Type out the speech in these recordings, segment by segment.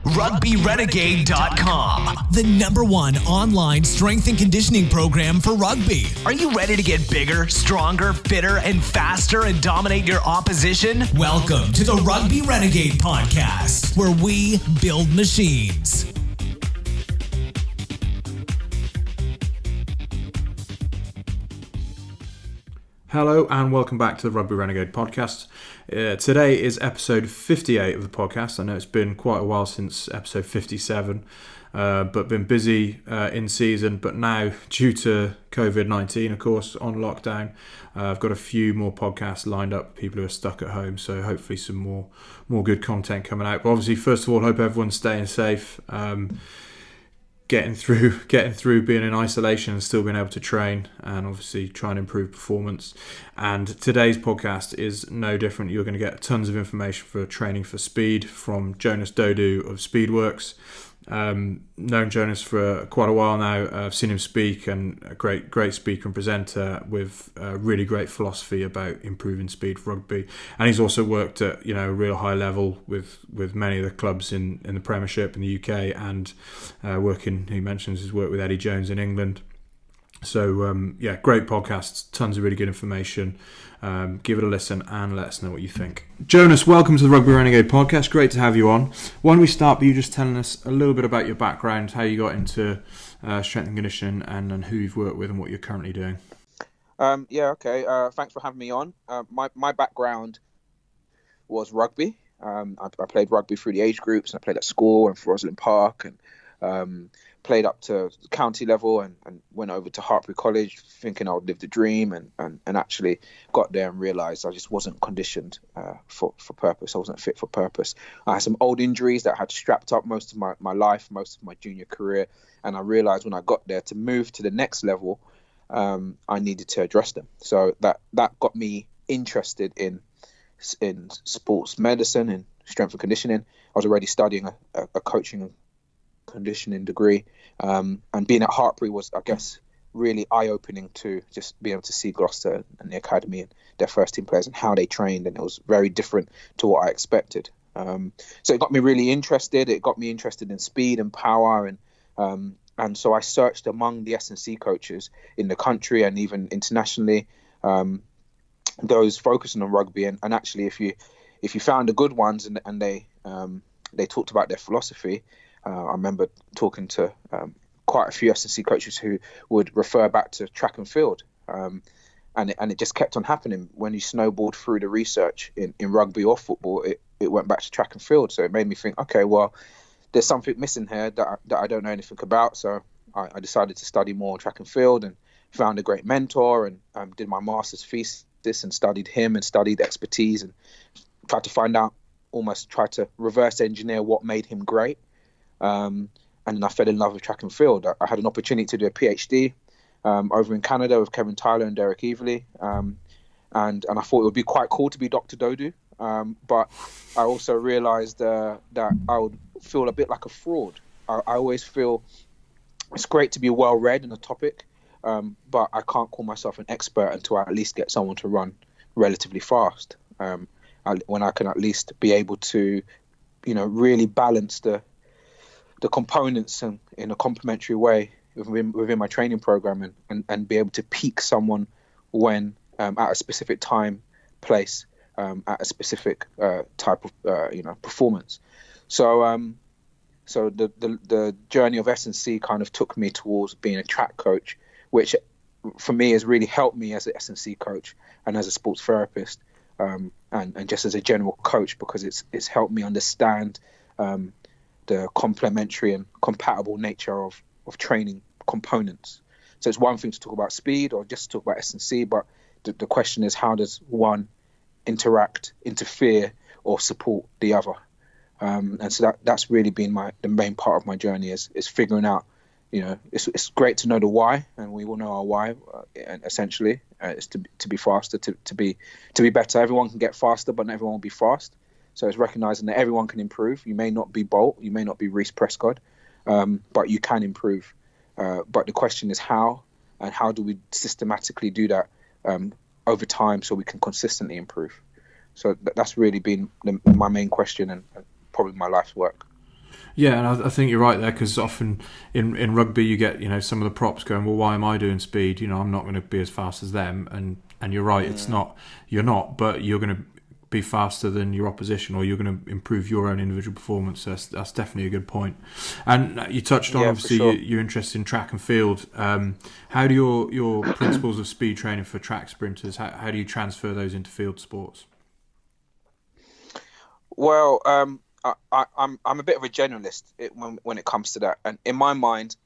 RugbyRenegade.com, the #1 online strength and conditioning program for rugby. Are you ready to get bigger, stronger, fitter, and faster and dominate your opposition? Welcome to the Rugby Renegade Podcast, where we build machines. Hello and welcome back to the Rugby Renegade Podcast. Today is episode 58 of the podcast. I know it's been quite a while since episode 57, but been busy in season. But now, due to COVID-19, of course, on lockdown, I've got a few more podcasts lined up, people who are stuck at home. So hopefully some more good content coming out. But obviously, first of all, hope everyone's staying safe. Getting through being in isolation and still being able to train, and obviously try and improve performance. And today's podcast is no different. You're going to get tons of information for training for speed from Jonas Dodoo of Speedworks. Known Jonas for quite a while now. I've seen him speak, and a great speaker and presenter with really great philosophy about improving speed for rugby. And he's also worked at a real high level with many of the clubs in the Premiership in the UK, and he mentions his work with Eddie Jones in England. So great podcasts, tons of really good information. Give it a listen and let us know what you think. Jonas, welcome to the Rugby Renegade Podcast. Great to have you on. Why don't we start by you just telling us a little bit about your background, how you got into strength and conditioning, and who you've worked with and what you're currently doing. Okay. Thanks for having me on. My background was rugby. I played rugby through the age groups, and I played at school and for Rosalind Park, and played up to county level, and went over to Hartpury College thinking I would live the dream, and actually got there and realised I just wasn't conditioned for purpose. I wasn't fit for purpose. I had some old injuries that I had strapped up most of my life, most of my junior career, and I realised when I got there to move to the next level, I needed to address them. So that got me interested in sports medicine and strength and conditioning. I was already studying a coaching and conditioning degree, and being at Hartpury was, I guess, really eye-opening to just be able to see Gloucester and the academy and their first team players and how they trained, and it was very different to what I expected. So it got me really interested. It got me interested in speed and power, and so I searched among the S&C coaches in the country and even internationally, those focusing on rugby, and actually if you found the good ones and they talked about their philosophy. I remember talking to quite a few S&C coaches who would refer back to track and field, and it just kept on happening. When you snowballed through the research in rugby or football, it went back to track and field. So it made me think, okay, well, there's something missing here that I don't know anything about. So I decided to study more track and field, and found a great mentor, and did my master's thesis and studied him and studied expertise, and tried to find out, almost try to reverse engineer what made him great. And then I fell in love with track and field. I had an opportunity to do a PhD over in Canada with Kevin Tyler and Derek Everley, and I thought it would be quite cool to be Dr. Dodoo, but I also realised that I would feel a bit like a fraud. I always feel it's great to be well read in a topic, but I can't call myself an expert until I at least get someone to run relatively fast, when I can at least be able to really balance the components in a complementary way within my training program, and be able to peak someone when at a specific time, place, at a specific type of performance. So the journey of S&C kind of took me towards being a track coach, which for me has really helped me as an S&C coach and as a sports therapist, and just as a general coach, because it's helped me understand the complementary and compatible nature of training components. So it's one thing to talk about speed or just talk about S&C, but the question is, how does one interact, interfere, or support the other? And so that's really been the main part of my journey is figuring out, it's great to know the why, and we all know our why, and essentially is to be faster, to be better. Everyone can get faster, but not everyone will be fast. So it's recognizing that everyone can improve. You may not be Bolt, you may not be Reece Prescott, but you can improve. But the question is how, and how do we systematically do that over time so we can consistently improve? So that's really been my main question and probably my life's work. Yeah, and I think you're right there, because often in rugby you get, some of the props going, well, why am I doing speed? I'm not going to be as fast as them, and you're right, you're not, but you're going to be faster than your opposition, or you're going to improve your own individual performance. So that's definitely a good point. And you touched on, obviously, sure. you're interested in track and field. How do your principles of speed training for track sprinters, how do you transfer those into field sports? Well, I'm a bit of a generalist when it comes to that, and in my mind,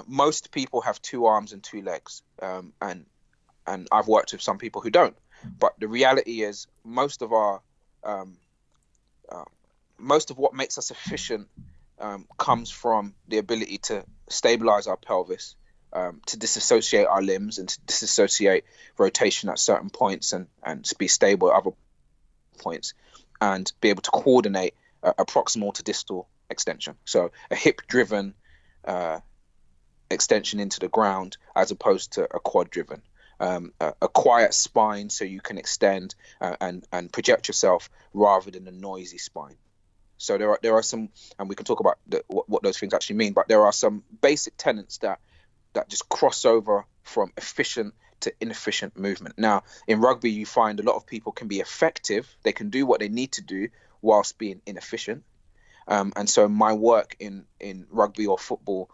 most people have 2 arms and 2 legs, and I've worked with some people who don't. But the reality is, most of what makes us efficient comes from the ability to stabilize our pelvis, to disassociate our limbs, and to disassociate rotation at certain points, and be stable at other points, and be able to coordinate a proximal to distal extension. So a hip-driven extension into the ground, as opposed to a quad-driven. A quiet spine, so you can extend and project yourself, rather than a noisy spine. So there are some, and we can talk about what those things actually mean, but there are some basic tenets that just cross over from efficient to inefficient movement. Now, in rugby, you find a lot of people can be effective. They can do what they need to do whilst being inefficient. And so my work in rugby or football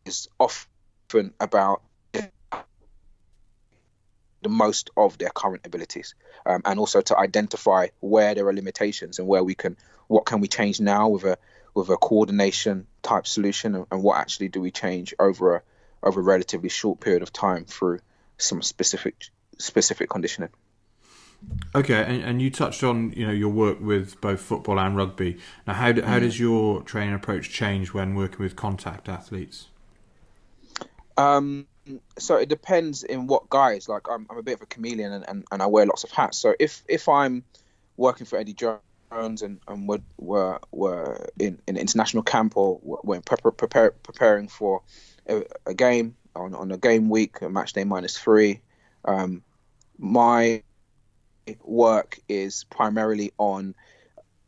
is often about the most of their current abilities, and also to identify where there are limitations, and what can we change now with a coordination type solution, and what actually do we change over a relatively short period of time through some specific conditioning. Okay, and you touched on your work with both football and rugby. Now, how does your training approach change when working with contact athletes? So it depends in what guys. Like, I'm a bit of a chameleon, and I wear lots of hats. So if I'm working for Eddie Jones, and we're in an international camp, or we're preparing for a game on a game week, a match day -3, my work is primarily on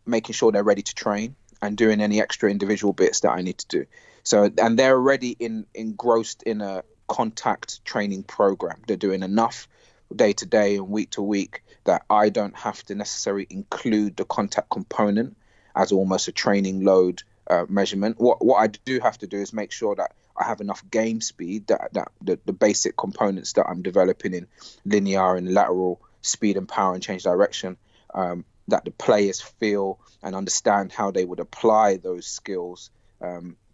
making sure they're ready to train and doing any extra individual bits that I need to do. So, and they're already engrossed in a contact training program. They're doing enough day to day and week to week that I don't have to necessarily include the contact component as almost a training load measurement. What I do have to do is make sure that I have enough game speed, that the basic components that I'm developing in linear and lateral speed and power and change direction, that the players feel and understand how they would apply those skills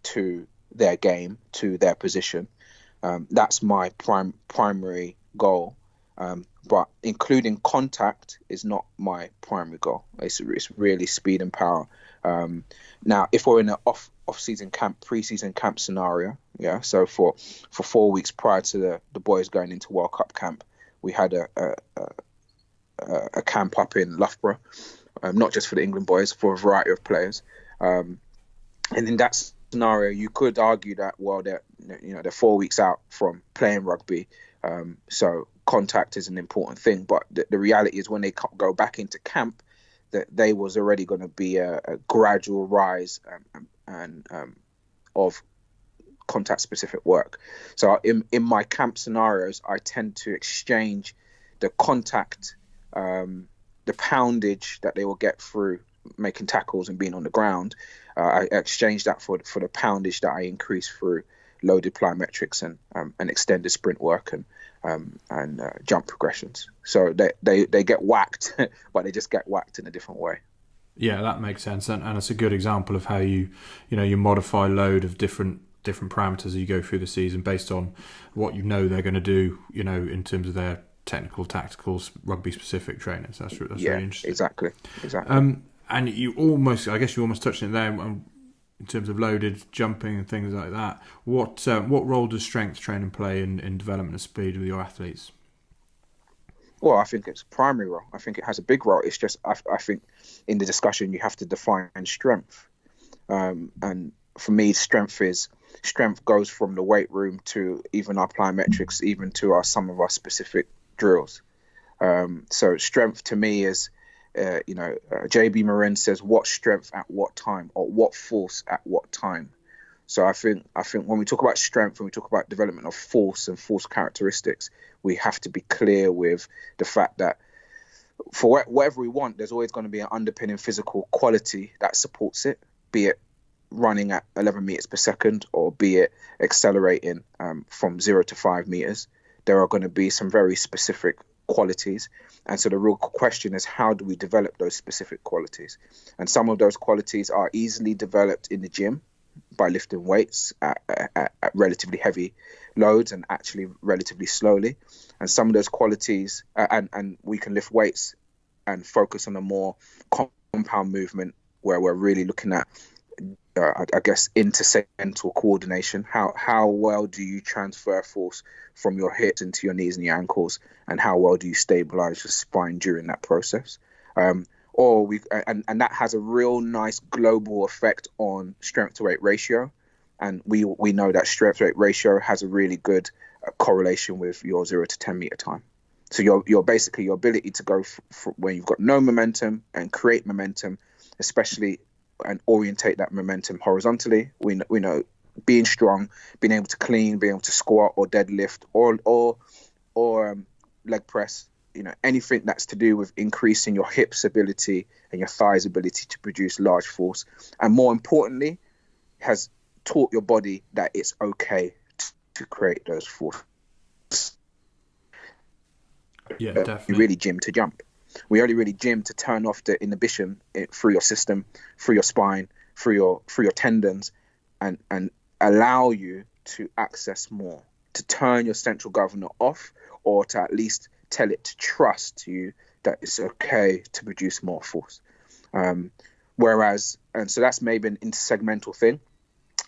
to their game, to their position. That's my primary goal. But including contact is not my primary goal. It's really speed and power. Now, if we're in an off-season camp, pre-season camp scenario, yeah. So for 4 weeks prior to the boys going into World Cup camp, we had a camp up in Loughborough, not just for the England boys, for a variety of players. And in that scenario, you could argue that, well, they're 4 weeks out from playing rugby, so contact is an important thing. But the reality is, when they go back into camp, that they was already going to be a gradual rise of contact specific work. So in my camp scenarios, I tend to exchange the contact, the poundage that they will get through making tackles and being on the ground. I exchange that for the poundage that I increase through loaded plyometrics and extended sprint work and jump progressions. So they get whacked, but they just get whacked in a different way. Yeah, that makes sense, and it's a good example of how you modify load of different parameters as you go through the season based on what they're going to do, in terms of their technical, tactical, rugby specific training. So that's really interesting. Exactly. And you almost touched on it there in terms of loaded jumping and things like that. What role does strength training play in development of speed with your athletes? Well, I think it's a primary role. I think it has a big role. It's just, I think in the discussion you have to define strength. And for me, strength goes from the weight room to even our plyometrics, even to some of our specific drills. So strength to me is JB Morin says, what strength at what time, or what force at what time. So I think when we talk about strength, when we talk about development of force and force characteristics, we have to be clear with the fact that for whatever we want, there's always going to be an underpinning physical quality that supports it, be it running at 11 meters per second, or be it accelerating from 0 to 5 meters. There are going to be some very specific qualities. And so the real question is, how do we develop those specific qualities? And some of those qualities are easily developed in the gym by lifting weights at relatively heavy loads and actually relatively slowly. And some of those qualities, and we can lift weights and focus on a more compound movement where we're really looking at, I guess, intersegmental coordination. How well do you transfer force from your hips into your knees and your ankles, and how well do you stabilize your spine during that process? And that has a real nice global effect on strength to weight ratio. And we know that strength to weight ratio has a really good correlation with your 0 to 10 meter time. So your basically your ability to go when you've got no momentum and create momentum, especially, and orientate that momentum horizontally. We know being strong, being able to clean, being able to squat or deadlift or leg press, anything that's to do with increasing your hips ability and your thighs ability to produce large force, and more importantly, has taught your body that it's okay to create those forces. Yeah, definitely. You really gym to jump. We only really gym to turn off the inhibition through your system, through your spine, through your tendons, and allow you to access more, to turn your central governor off, or to at least tell it to trust you that it's okay to produce more force. And so that's maybe an intersegmental thing.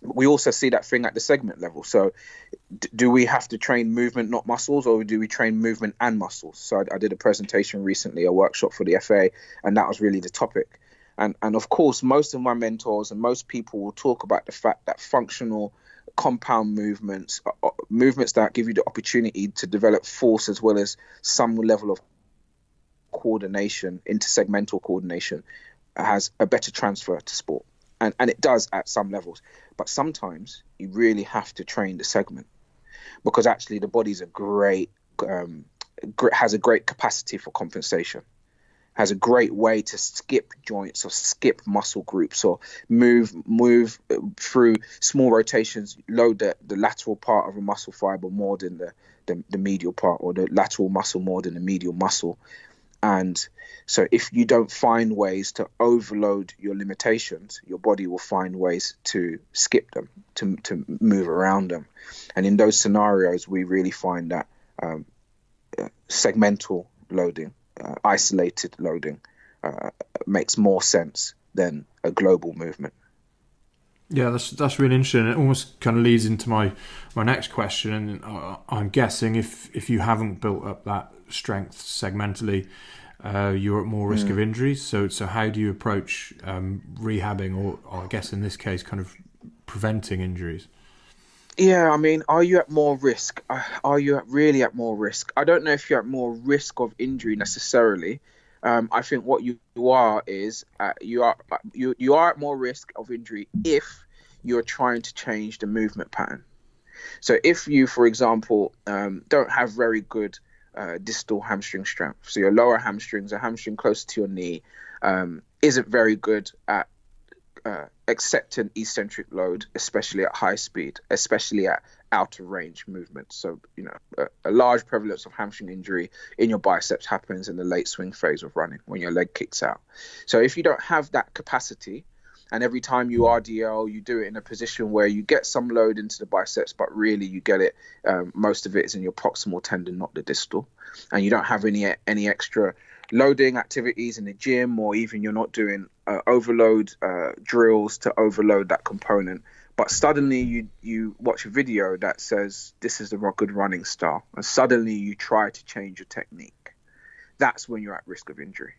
We also see that thing at the segment level. So do we have to train movement, not muscles, or do we train movement and muscles? So I did a presentation recently, a workshop for the FA, and that was really the topic. And of course, most of my mentors and most people will talk about the fact that functional compound movements that give you the opportunity to develop force as well as some level of coordination, intersegmental coordination, has a better transfer to sport. And it does at some levels. But sometimes you really have to train the segment, because actually the body's has a great capacity for compensation, has a great way to skip joints or skip muscle groups, or move through small rotations, load the lateral part of a muscle fiber more than the medial part, or the lateral muscle more than the medial muscle. And so if you don't find ways to overload your limitations, your body will find ways to skip them, to move around them. And in those scenarios, we really find that segmental loading, isolated loading, makes more sense than a global movement. Yeah, that's really interesting. It almost kind of leads into my next question. And I'm guessing if you haven't built up that strength segmentally, you're at more risk of injuries. So how do you approach rehabbing, or I guess in this case, kind of preventing injuries? Yeah, I mean, are you at more risk? Are you really at more risk? I don't know if you're at more risk of injury necessarily. I think what you are is you are at more risk of injury if you're trying to change the movement pattern. So if you, for example, don't have very good distal hamstring strength, so your lower hamstrings, a hamstring close to your knee, isn't very good at accepting eccentric load, especially at high speed, especially at outer range movement. So, a large prevalence of hamstring injury in your biceps happens in the late swing phase of running, when your leg kicks out. So if you don't have that capacity, and every time you RDL, you do it in a position where you get some load into the biceps, but really you get it, most of it is in your proximal tendon, not the distal. And you don't have any extra loading activities in the gym, or even you're not doing overload drills to overload that component. But suddenly you watch a video that says this is the good running style, and suddenly you try to change your technique. That's when you're at risk of injury.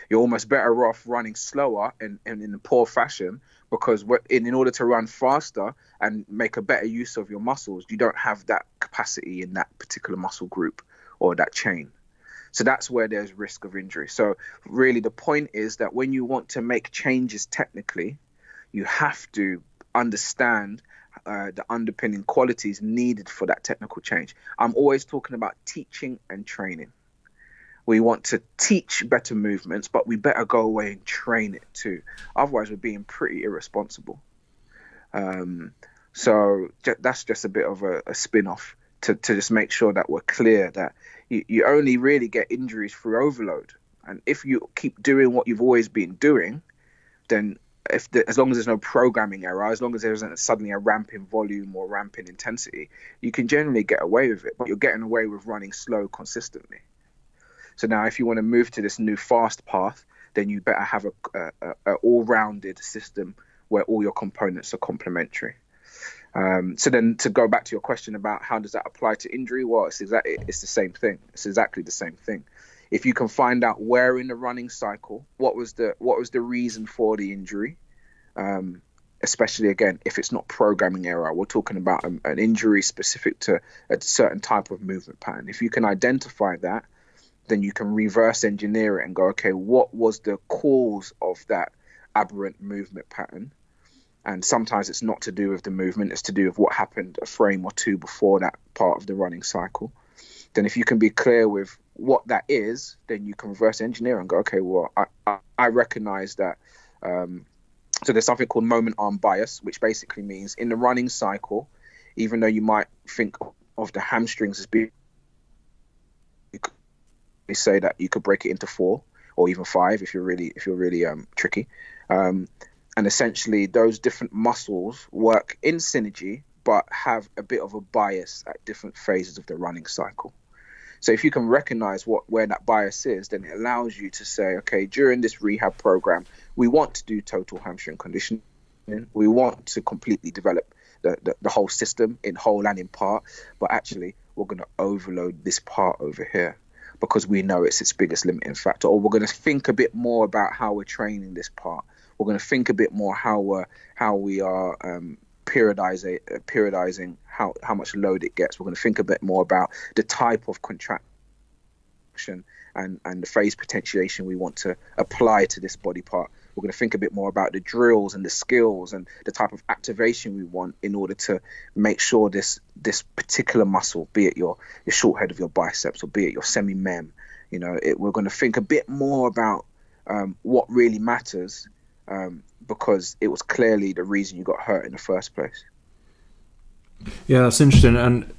You're almost better off running slower and in a poor fashion, because in order to run faster and make a better use of your muscles, you don't have that capacity in that particular muscle group or that chain. So that's where there's risk of injury. So really the point is that when you want to make changes technically, you have to understand the underpinning qualities needed for that technical change. I'm always talking about teaching and training. We want to teach better movements, but we better go away and train it too. Otherwise, we're being pretty irresponsible. So that's just a bit of a spin-off to just make sure that we're clear that you only really get injuries through overload. And if you keep doing what you've always been doing, then as long as there's no programming error, as long as there isn't suddenly a ramp in volume or ramp in intensity, you can generally get away with it. But you're getting away with running slow consistently. So now if you want to move to this new fast path, then you better have a all-rounded system where all your components are complementary. So then to go back to your question about how does that apply to injury, well, it's the same thing. It's exactly the same thing. If you can find out where in the running cycle, what was the reason for the injury, especially again, if it's not programming error, we're talking about an injury specific to a certain type of movement pattern. If you can identify that, then you can reverse engineer it and go, okay, what was the cause of that aberrant movement pattern? And sometimes it's not to do with the movement, it's to do with what happened a frame or two before that part of the running cycle. Then if you can be clear with what that is, then you can reverse engineer and go, okay, well, I recognize that. So there's something called moment arm bias, which basically means in the running cycle, even though you might think of the hamstrings as being, you say that you could break it into 4 or even 5 if you're really tricky. And essentially those different muscles work in synergy, but have a bit of a bias at different phases of the running cycle. So if you can recognize where that bias is, then it allows you to say, okay, during this rehab program, we want to do total hamstring conditioning. We want to completely develop the whole system in whole and in part, but actually we're going to overload this part over here because we know it's its biggest limiting factor. Or we're going to think a bit more about how we're training this part. We're going to think a bit more how we are periodizing how much load it gets. We're going to think a bit more about the type of contraction and the phase potentiation we want to apply to this body part. We're going to think a bit more about the drills and the skills and the type of activation we want in order to make sure this particular muscle, be it your short head of your biceps or be it your semi-mem, we're going to think a bit more about what really matters, because it was clearly the reason you got hurt in the first place. Yeah, that's interesting, and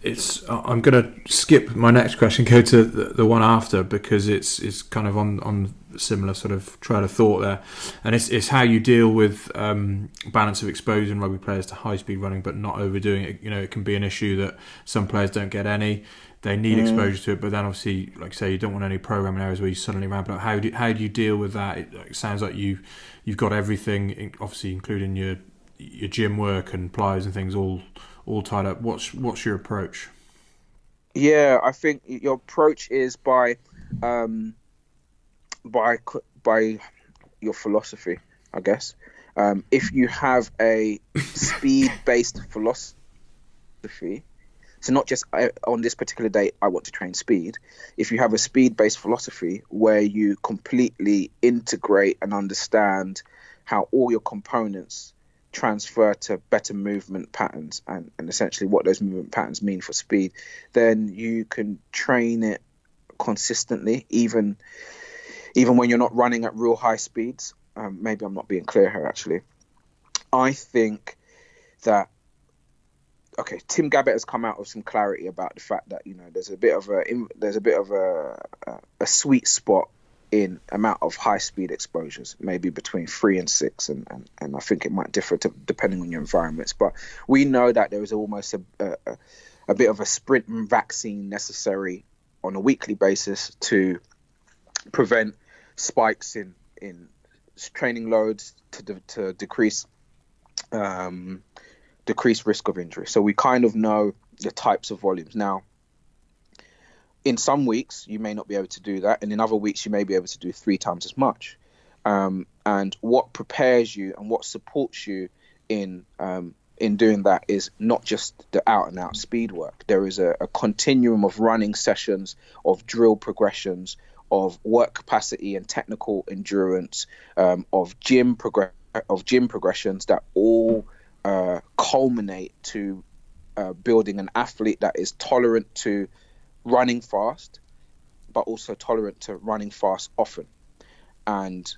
I'm going to skip my next question, go to the one after, because it's kind of on similar sort of trail of thought there, and it's how you deal with balance of exposing rugby players to high speed running but not overdoing it. It can be an issue that some players don't get any. They need exposure to it, but then obviously, like I say, you don't want any programming errors where you suddenly ramp it up. How do you deal with that? It sounds like you've got everything, obviously including your gym work and pliers and things all tied up. What's your approach? Yeah, I think your approach is by your philosophy, I guess. If you have a speed-based philosophy, so not just on this particular day, I want to train speed. If you have a speed-based philosophy where you completely integrate and understand how all your components transfer to better movement patterns and essentially what those movement patterns mean for speed, then you can train it consistently, even when you're not running at real high speeds. Maybe I'm not being clear here, actually. I think that, okay, Tim Gabbett has come out with some clarity about the fact that there's a bit of a sweet spot in amount of high speed exposures, maybe between 3 and 6, and I think it might differ depending on your environments. But we know that there is almost a bit of a sprint vaccine necessary on a weekly basis to prevent spikes in training loads, to decrease risk of injury. So we kind of know the types of volumes. Now, in some weeks, you may not be able to do that. And in other weeks, you may be able to do 3 times as much. And what prepares you and what supports you in in doing that is not just the out and out speed work. There is a continuum of running sessions, of drill progressions, of work capacity and technical endurance, of gym progressions that all culminate to building an athlete that is tolerant to running fast, but also tolerant to running fast often. And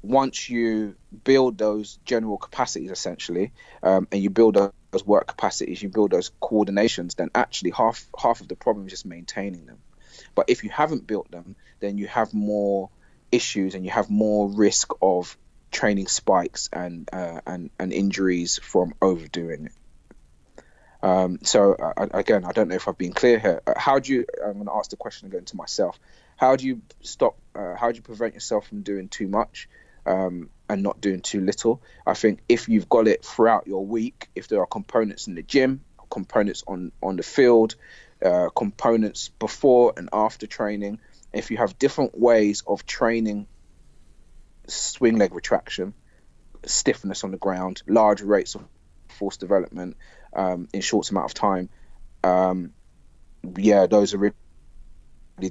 once you build those general capacities, essentially, and you build those work capacities, you build those coordinations, then actually half of the problem is just maintaining them. But if you haven't built them, then you have more issues and you have more risk of training spikes and injuries from overdoing it. So again, I don't know if I've been clear here. I'm going to ask the question again to myself. How do you prevent yourself from doing too much and not doing too little? I think if you've got it throughout your week, if there are components in the gym, components on the field, components before and after training, if you have different ways of training swing leg retraction, stiffness on the ground, large rates of force development in short amount of time, those are really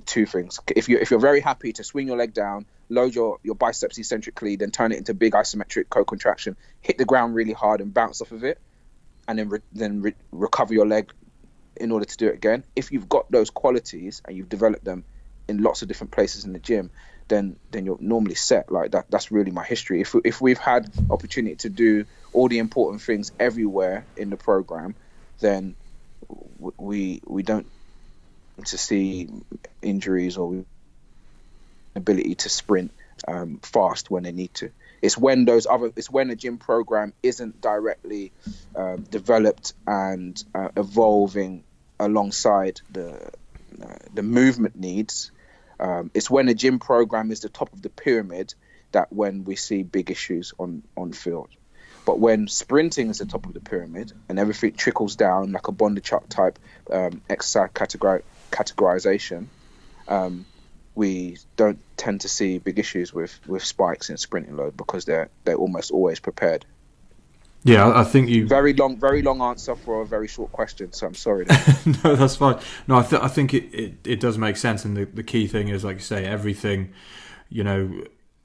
two things. If you're very happy to swing your leg down, load your biceps eccentrically, then turn it into big isometric co-contraction, hit the ground really hard and bounce off of it, and then recover your leg in order to do it again. If you've got those qualities and you've developed them in lots of different places in the gym, then you're normally set. Like that's really my history. If we've had opportunity to do all the important things everywhere in the program, then we don't to see injuries or ability to sprint fast when they need to. It's when a gym program isn't directly developed and evolving alongside the movement needs. It's when a gym program is the top of the pyramid that when we see big issues on field. But when sprinting is the top of the pyramid and everything trickles down like a Bondarchuk type exercise categorization, we don't tend to see big issues with spikes in sprinting load because they're almost always prepared. Yeah, I think you... Very long answer for a very short question, so I'm sorry. No, that's fine. No, I think it does make sense, and the key thing is, like you say, everything,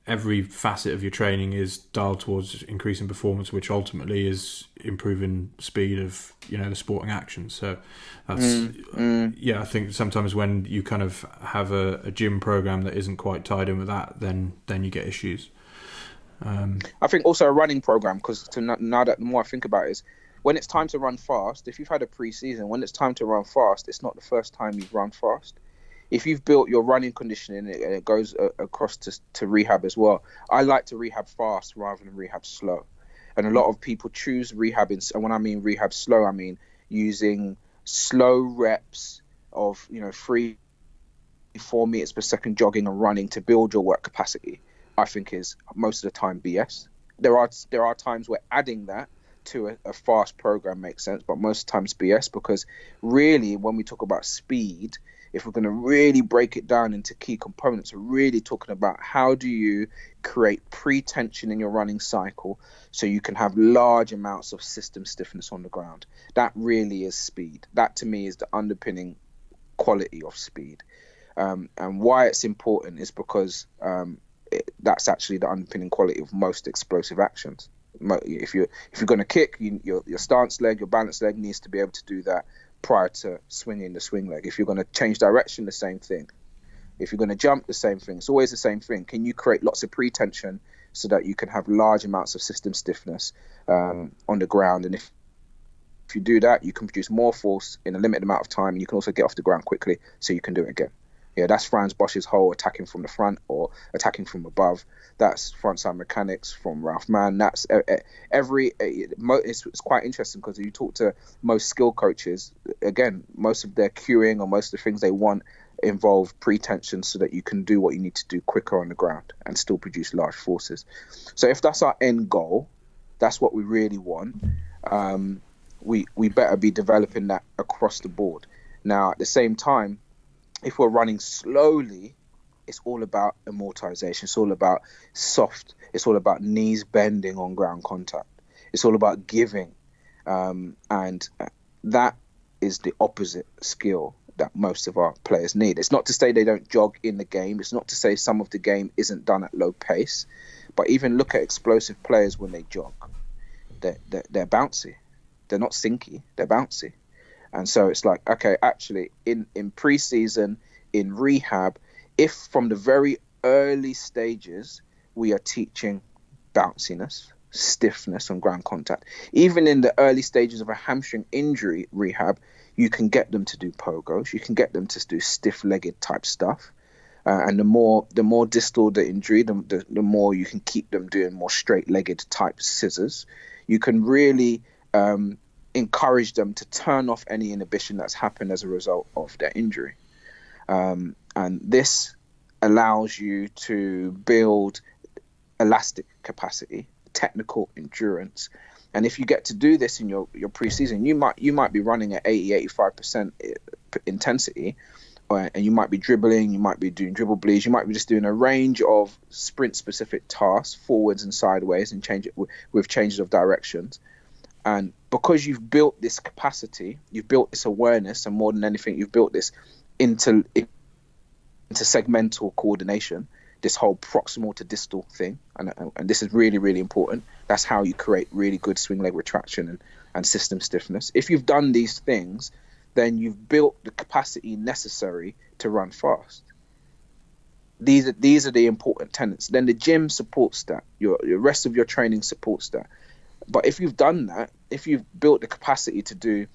every facet of your training is dialed towards increasing performance, which ultimately is improving speed of, the sporting action. So that's, I think sometimes when you kind of have a gym program that isn't quite tied in with that, then you get issues. I think also a running program, because now that the more I think about it, is when it's time to run fast, if you've had a pre-season, when it's time to run fast, it's not the first time you've run fast. If you've built your running conditioning and it goes across to rehab as well, I like to rehab fast rather than rehab slow. And a lot of people choose rehab, and when I mean rehab slow, I mean using slow reps of 3-4 meters per second jogging and running to build your work capacity. I think is most of the time BS. There are times where adding that to a fast program makes sense, but most times BS, because really when we talk about speed, if we're going to really break it down into key components, we're really talking about how do you create pre-tension in your running cycle so you can have large amounts of system stiffness on the ground. That really is speed. That to me is the underpinning quality of speed. And why it's important is because that's actually the underpinning quality of most explosive actions. If you're going to kick, your stance leg, your balance leg needs to be able to do that prior to swinging the swing leg. If you're going to change direction, the same thing. If you're going to jump, the same thing. It's always the same thing. Can you create lots of pre-tension so that you can have large amounts of system stiffness on the ground? And if you do that, you can produce more force in a limited amount of time, and you can also get off the ground quickly so you can do it again. Yeah, that's Franz Bosch's whole attacking from the front or attacking from above. That's frontside mechanics from Ralph Mann. That's it's quite interesting because if you talk to most skill coaches, again, most of their cueing or most of the things they want involve pre-tension so that you can do what you need to do quicker on the ground and still produce large forces. So if that's our end goal, that's what we really want. We better be developing that across the board. Now, at the same time, if we're running slowly, it's all about amortization. It's all about soft. It's all about knees bending on ground contact. It's all about giving. And that is the opposite skill that most of our players need. It's not to say they don't jog in the game. It's not to say some of the game isn't done at low pace. But even look at explosive players when they jog. They're bouncy. They're not sinky. They're bouncy. And so it's like, okay, actually, in pre-season, in rehab, if from the very early stages we are teaching bounciness, stiffness on ground contact, even in the early stages of a hamstring injury rehab, you can get them to do pogos, you can get them to do stiff-legged type stuff. And the more distal the injury, the more you can keep them doing more straight-legged type scissors. You can really encourage them to turn off any inhibition that's happened as a result of their injury. And this allows you to build elastic capacity, technical endurance. And if you get to do this in your preseason, you might be running at 80-85% intensity, and you might be dribbling, you might be doing dribble bleeds, you might be just doing a range of sprint-specific tasks, forwards and sideways, and change it with changes of directions. And because you've built this capacity, you've built this awareness, and more than anything, you've built this into segmental coordination, this whole proximal to distal thing, and this is really, really important. That's how you create really good swing leg retraction and system stiffness. If you've done these things, then you've built the capacity necessary to run fast. These are the important tenets. Then the gym supports that. Your rest of your training supports that. But if you've done that, if you've built the capacity to do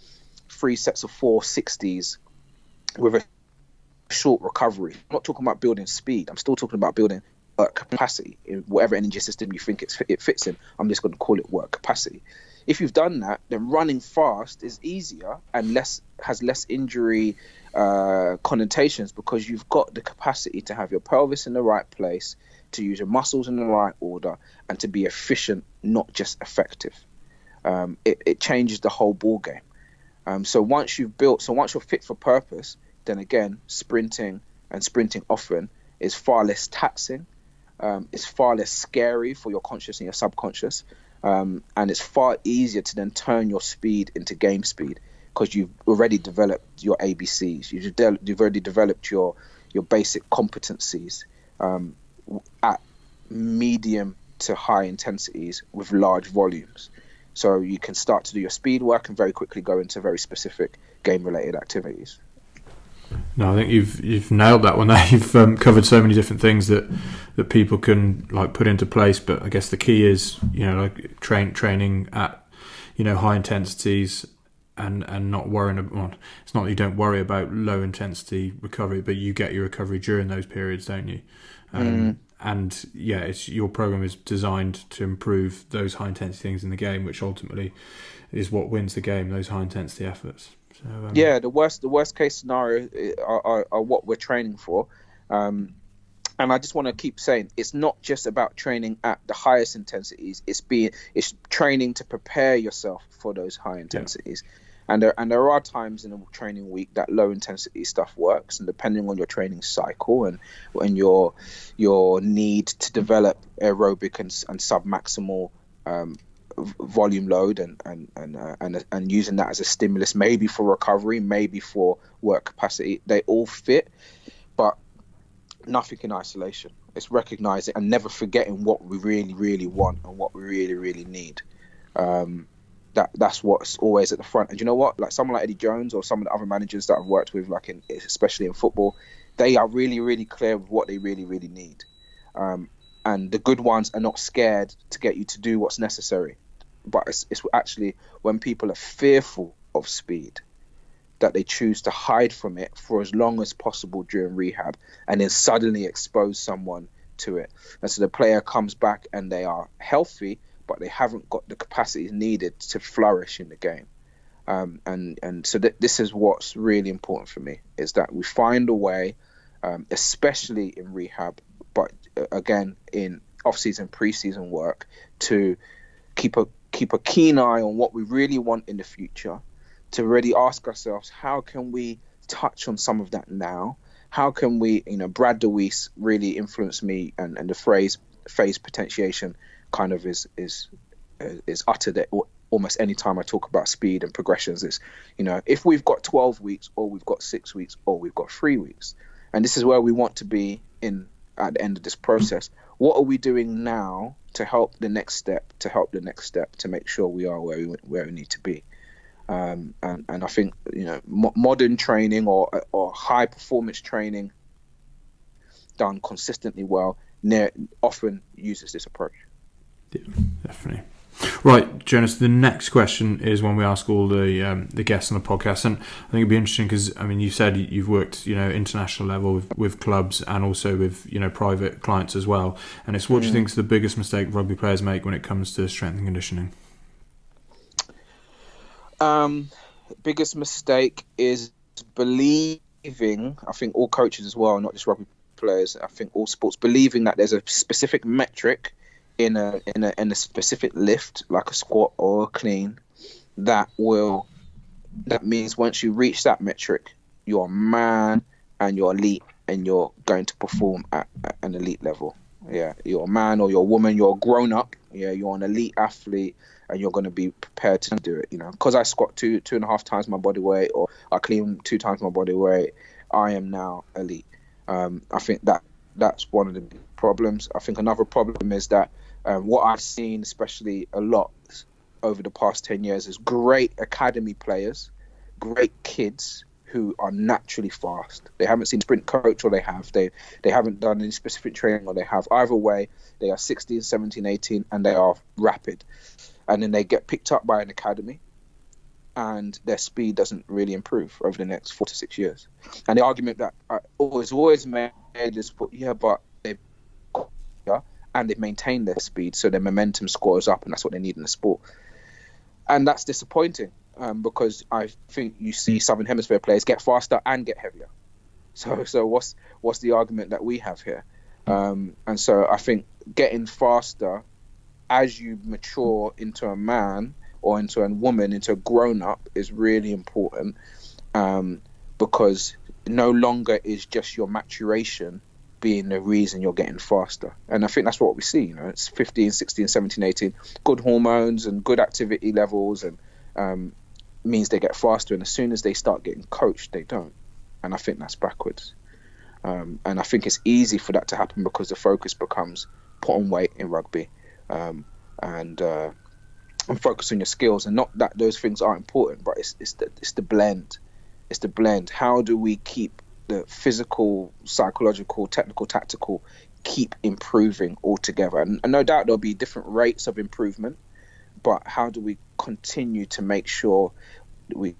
3 sets of 4 60s with a short recovery, I'm not talking about building speed. I'm still talking about building capacity in whatever energy system you think it fits in. I'm just going to call it work capacity. If you've done that, then running fast is easier and has less injury connotations, because you've got the capacity to have your pelvis in the right place, to use your muscles in the right order, and to be efficient, not just effective. It changes the whole ball game. So once you're fit for purpose, then again, sprinting often is far less taxing. It's far less scary for your conscious and your subconscious. And it's far easier to then turn your speed into game speed, because you've already developed your ABCs. You've already developed your basic competencies at medium to high intensities with large volumes. So you can start to do your speed work and very quickly go into very specific game-related activities. No, I think you've nailed that one there. You've covered so many different things that people can like put into place. But I guess the key is, like training at, high intensities and not worrying. Well, it's not that you don't worry about low intensity recovery, but you get your recovery during those periods, don't you? And yeah, it's your program is designed to improve those high intensity things in the game, which ultimately is what wins the game. Those high intensity efforts. So, yeah, the worst case scenario are what we're training for, and I just want to keep saying it's not just about training at the highest intensities. It's training to prepare yourself for those high intensities, and there are times in a training week that low intensity stuff works, and depending on your training cycle and your need to develop aerobic and submaximal volume load and using that as a stimulus, maybe for recovery, maybe for work capacity, they all fit, but nothing in isolation. It's recognizing and never forgetting what we really, really want and what we really, really need. That's what's always at the front. And you know what? Like someone like Eddie Jones or some of the other managers that I've worked with, especially in football, they are really, really clear with what they really, really need. And the good ones are not scared to get you to do what's necessary. But it's actually when people are fearful of speed that they choose to hide from it for as long as possible during rehab, and then suddenly expose someone to it. And so the player comes back and they are healthy, but they haven't got the capacities needed to flourish in the game. And so this is what's really important for me, is that we find a way, especially in rehab, but again in off-season, pre-season work, to keep a keen eye on what we really want in the future, to really ask ourselves, how can we touch on some of that now? How can we, Brad DeWeese really influenced me, and the phrase phase potentiation kind of is uttered almost any time I talk about speed and progressions is, if we've got 12 weeks or we've got 6 weeks or we've got 3 weeks, and this is where we want to be at the end of this process, what are we doing now to help the next step, to make sure we are where we need to be? And I think, modern training or high performance training done consistently well often uses this approach. Yeah, definitely. Right, Jonas, the next question is one we ask all the guests on the podcast, and I think it'd be interesting because, you said you've worked, international level with clubs and also with, private clients as well, and it's what do you think is the biggest mistake rugby players make when it comes to strength and conditioning? Biggest mistake is believing, I think all coaches as well, not just rugby players, I think all sports, believing that there's a specific metric in a specific lift, like a squat or a clean, that means once you reach that metric, you're a man and you're elite and you're going to perform at an elite level. Yeah, you're a man or you're a woman, you're a grown up. Yeah, you're an elite athlete and you're going to be prepared to do it. Because I squat 2.5 times my body weight, or I clean 2 times my body weight, I am now elite. I think that's one of the big problems. I think another problem is that what I've seen, especially a lot over the past 10 years, is great academy players, great kids who are naturally fast. They haven't seen a sprint coach, or they haven't done any specific training, or they have. Either way, they are 16, 17, 18, and they are rapid. And then they get picked up by an academy, and their speed doesn't really improve over the next 4 to 6 years. And the argument that I always made is, but they've and they've maintained their speed, so their momentum scores up, and that's what they need in the sport. And that's disappointing, because I think you see Southern Hemisphere players get faster and get heavier. So what's the argument that we have here? And so I think getting faster as you mature into a man or into a woman, into a grown-up, is really important, because no longer is just your maturation being the reason you're getting faster. And I think that's what we see. It's 15, 16, 17, 18, good hormones and good activity levels, and means they get faster. And as soon as they start getting coached, they don't. And I think that's backwards. And I think it's easy for that to happen because the focus becomes put on weight in rugby, and focus on your skills. And not that those things are important, but it's the blend. It's the blend. How do we keep the physical, psychological, technical, tactical keep improving altogether? And no doubt there'll be different rates of improvement, but how do we continue to make sure we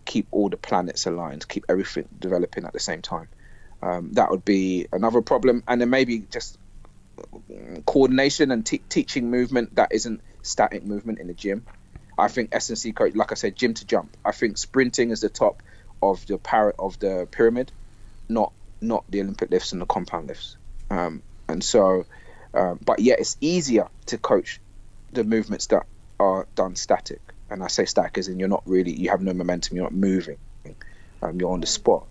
keep all the planets aligned, keep everything developing at the same time? That would be another problem. And then maybe just coordination and teaching movement that isn't static movement in the gym. I think S&C coach, like I said, gym to jump. I think sprinting is the top of the pyramid, not the Olympic lifts and the compound lifts. But yeah, it's easier to coach the movements that are done static. And I say static as in you have no momentum, you're not moving, you're on the spot.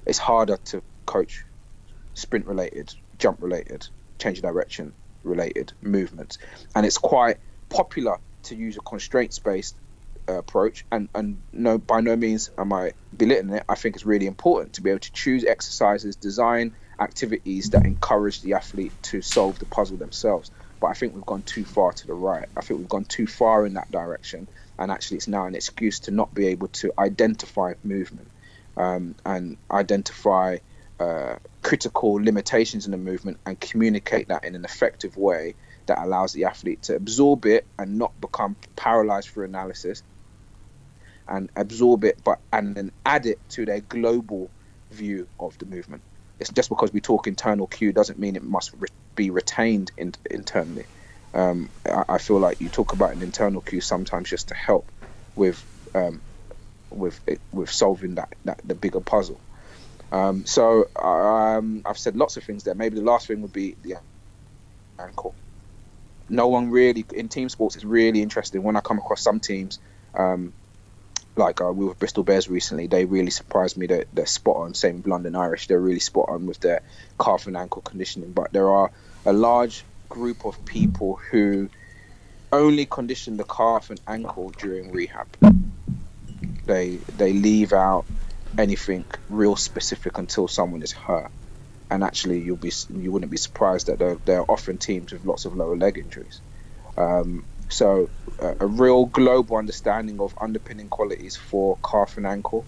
It's harder to coach sprint related, jump related, change of direction related movements. And it's quite popular to use a constraints based approach, and no, by no means am I belittling it. I think it's really important to be able to choose exercises, design activities that encourage the athlete to solve the puzzle themselves. But I think we've gone too far to the right. I think we've gone too far in that direction, and actually it's now an excuse to not be able to identify movement, and identify critical limitations in the movement and communicate that in an effective way that allows the athlete to absorb it and not become paralyzed through analysis, and absorb it and then add it to their global view of the movement. It's just because we talk internal cue doesn't mean it must be retained internally. I feel like you talk about an internal cue sometimes just to help with solving the bigger puzzle. So I've said lots of things there. Maybe the last thing would be the ankle. No one really, in team sports, it's really interesting when I come across some teams, like we were with Bristol Bears recently. They really surprised me that they're spot on. Same with London Irish, they're really spot on with their calf and ankle conditioning. But there are a large group of people who only condition the calf and ankle during rehab. They leave out anything real specific until someone is hurt. And actually, you wouldn't be surprised that there are often teams with lots of lower leg injuries. So a real global understanding of underpinning qualities for calf and ankle,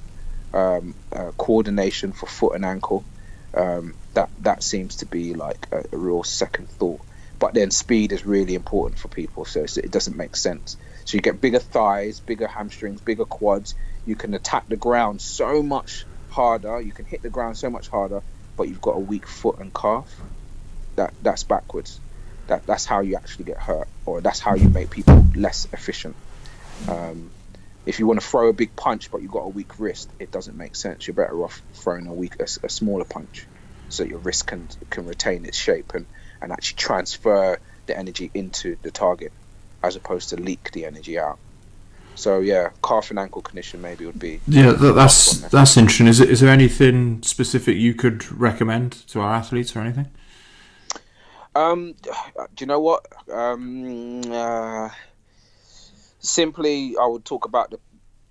coordination for foot and ankle, that seems to be like a real second thought. But then speed is really important for people, so it doesn't make sense. So you get bigger thighs, bigger hamstrings, bigger quads. You can attack the ground so much harder. You can hit the ground so much harder, but you've got a weak foot and calf. That's backwards. That's how you actually get hurt, or that's how you make people less efficient. If you want to throw a big punch but you've got a weak wrist, it doesn't make sense. You're better off throwing a smaller punch, so your wrist can retain its shape and actually transfer the energy into the target, as opposed to leak the energy out. So yeah, calf and ankle condition maybe would be. Yeah, that's interesting. Is there anything specific you could recommend to our athletes or anything? Do you know what? Simply, I would talk about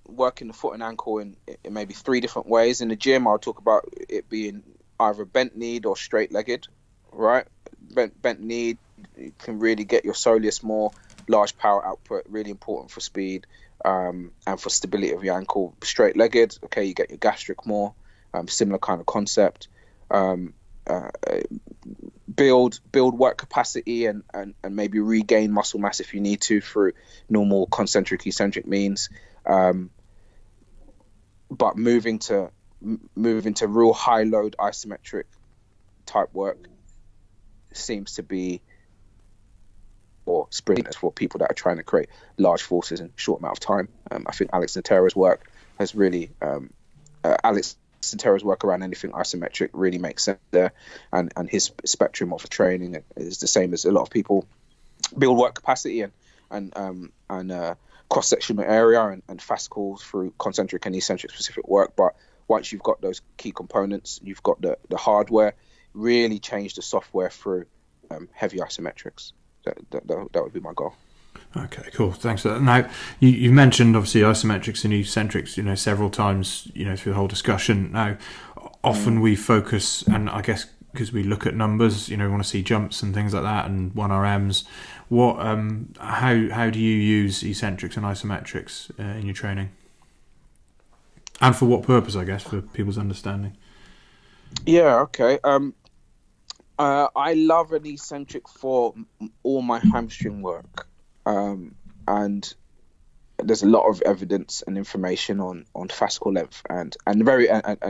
working the foot and ankle in maybe 3 different ways. In the gym, I'll talk about it being either bent kneed or straight legged, right? Bent kneed, you can really get your soleus more, large power output, really important for speed and for stability of your ankle. Straight legged, okay, you get your gastric more, similar kind of concept. Build work capacity and maybe regain muscle mass if you need to through normal concentric eccentric means, but moving to real high load isometric type work seems to be or sprinters for people that are trying to create large forces in a short amount of time. I think Alex Natera's work has really Alex Natera's work around anything isometric really makes sense there, and his spectrum of training is the same as a lot of people. Build work capacity and cross-sectional area and fascicles through concentric and eccentric specific work. But once you've got those key components, you've got the hardware, really change the software through heavy isometrics. That would be my goal. Okay, cool. Thanks for that. Now, you mentioned obviously isometrics and eccentrics, several times, through the whole discussion. Now, often we focus, and I guess because we look at numbers, we want to see jumps and things like that, and 1RMs. What, how do you use eccentrics and isometrics in your training? And for what purpose, I guess, for people's understanding? Yeah. Okay. I love an eccentric for all my hamstring work. And there's a lot of evidence and information on fascicle length and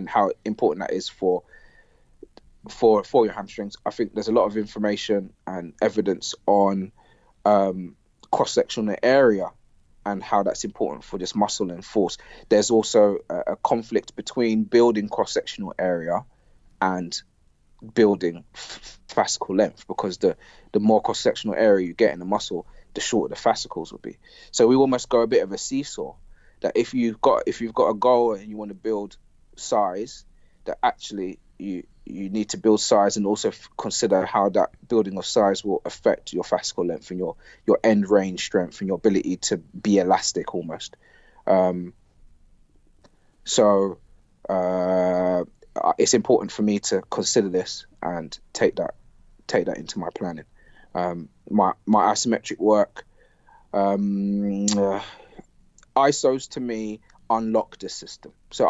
how important that is for your hamstrings. I think there's a lot of information and evidence on cross-sectional area and how that's important for just muscle and force. There's also a conflict between building cross-sectional area and building fascicle length, because the more cross-sectional area you get in the muscle, the shorter the fascicles will be. So we almost go a bit of a seesaw, that if you've got a goal and you want to build size, that actually you need to build size and also consider how that building of size will affect your fascicle length and your end range strength and your ability to be elastic almost. So it's important for me to consider this and take that into my planning. My isometric work, ISOs to me unlock this system. So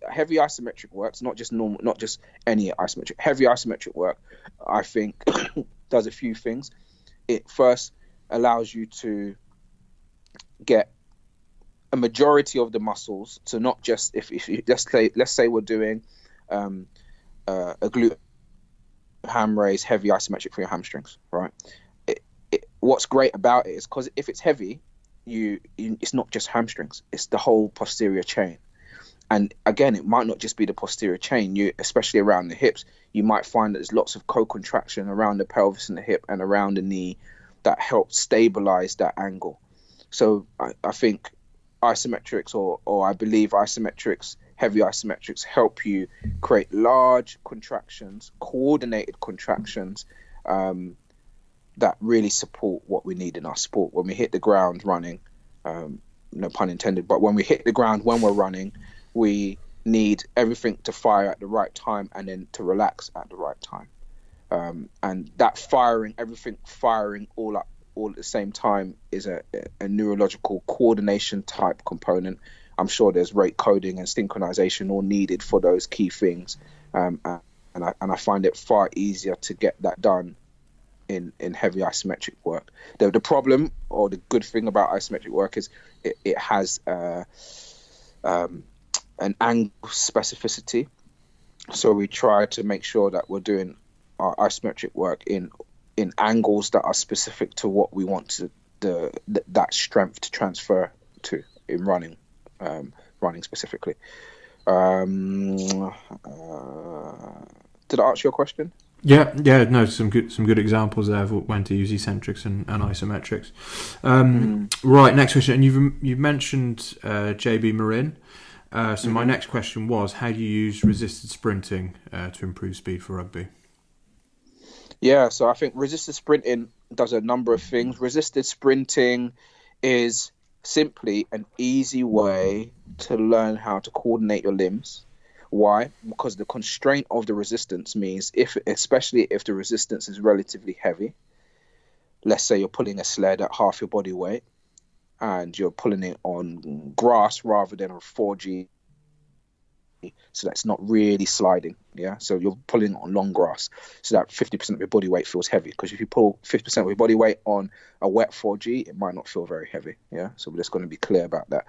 heavy isometric works, not just normal, not just any isometric. Heavy isometric work, I think, does a few things. It first allows you to get a majority of the muscles. So not just if you, let's say we're doing a glute ham raise heavy isometric for your hamstrings, right? What's great about it is because if it's heavy, it's not just hamstrings, it's the whole posterior chain. And again, it might not just be the posterior chain, especially around the hips, you might find that there's lots of co-contraction around the pelvis and the hip and around the knee that help stabilize that angle. So I think isometrics or I believe isometrics, heavy isometrics, help you create large contractions, coordinated contractions, that really support what we need in our sport. When we hit the ground running, no pun intended, but when we hit the ground when we're running, we need everything to fire at the right time and then to relax at the right time. And that everything firing all at the same time is a neurological coordination type component. I'm sure there's rate coding and synchronization all needed for those key things. And I find it far easier to get that done in heavy isometric work. The problem, or the good thing about isometric work, is it has an angle specificity. So we try to make sure that we're doing our isometric work in angles that are specific to what we want that strength to transfer to in running specifically. Did I answer your question? Yeah, no, some good examples there of when to use eccentrics and isometrics. Right, next question, and you've mentioned JB Marin. So my next question was, how do you use resisted sprinting to improve speed for rugby? Yeah, so I think resisted sprinting does a number of things. Resisted sprinting is simply an easy way to learn how to coordinate your limbs. Why? Because the constraint of the resistance means, especially if the resistance is relatively heavy, let's say you're pulling a sled at half your body weight and you're pulling it on grass rather than on 4G, so that's not really sliding, yeah? So you're pulling on long grass, so that 50% of your body weight feels heavy, because if you pull 50% of your body weight on a wet 4G, it might not feel very heavy, yeah? So we're just going to be clear about that.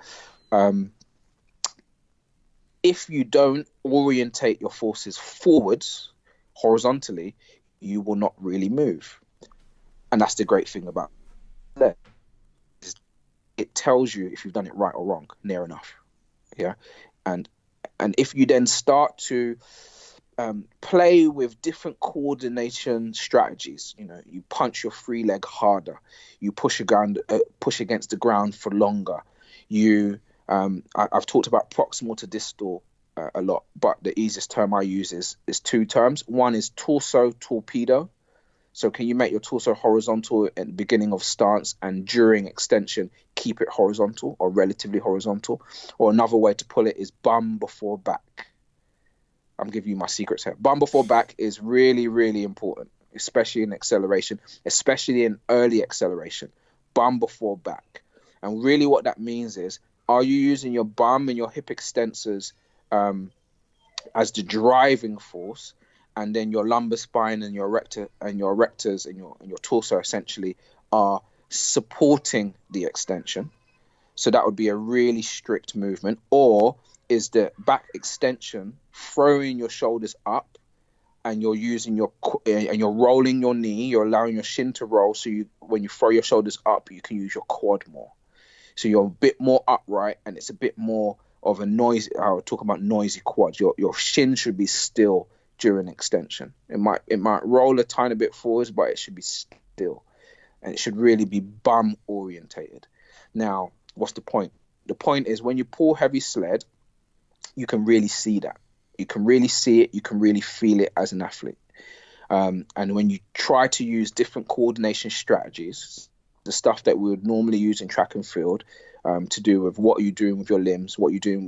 If you don't orientate your forces forwards, horizontally, you will not really move. And that's the great thing about that. It tells you if you've done it right or wrong, near enough, yeah? And if you then start to play with different coordination strategies, you punch your free leg harder, you push against the ground for longer. I've talked about proximal to distal a lot, but the easiest term I use is two terms. One is torso torpedo. So can you make your torso horizontal at the beginning of stance, and during extension keep it horizontal or relatively horizontal? Or another way to pull it is bum before back. I'm giving you my secrets here. Bum before back is really, really important, especially in acceleration, especially in early acceleration. Bum before back. And really what that means is, are you using your bum and your hip extensors as the driving force, and then your lumbar spine and your erectors and your torso essentially are supporting the extension? So that would be a really strict movement. Or is the back extension throwing your shoulders up, and you're using and you're rolling your knee, you're allowing your shin to roll, so when you throw your shoulders up, you can use your quad more. So you're a bit more upright, and it's a bit more of a noisy. I'll talk about noisy quads. Your shin should be still during extension. It might roll a tiny bit forwards, but it should be still, and it should really be bum orientated. Now, what's the point? The point is, when you pull heavy sled, you can really see that. You can really see it. You can really feel it as an athlete. And when you try to use different coordination strategies, the stuff that we would normally use in track and field, to do with what are you doing with your limbs, what are you doing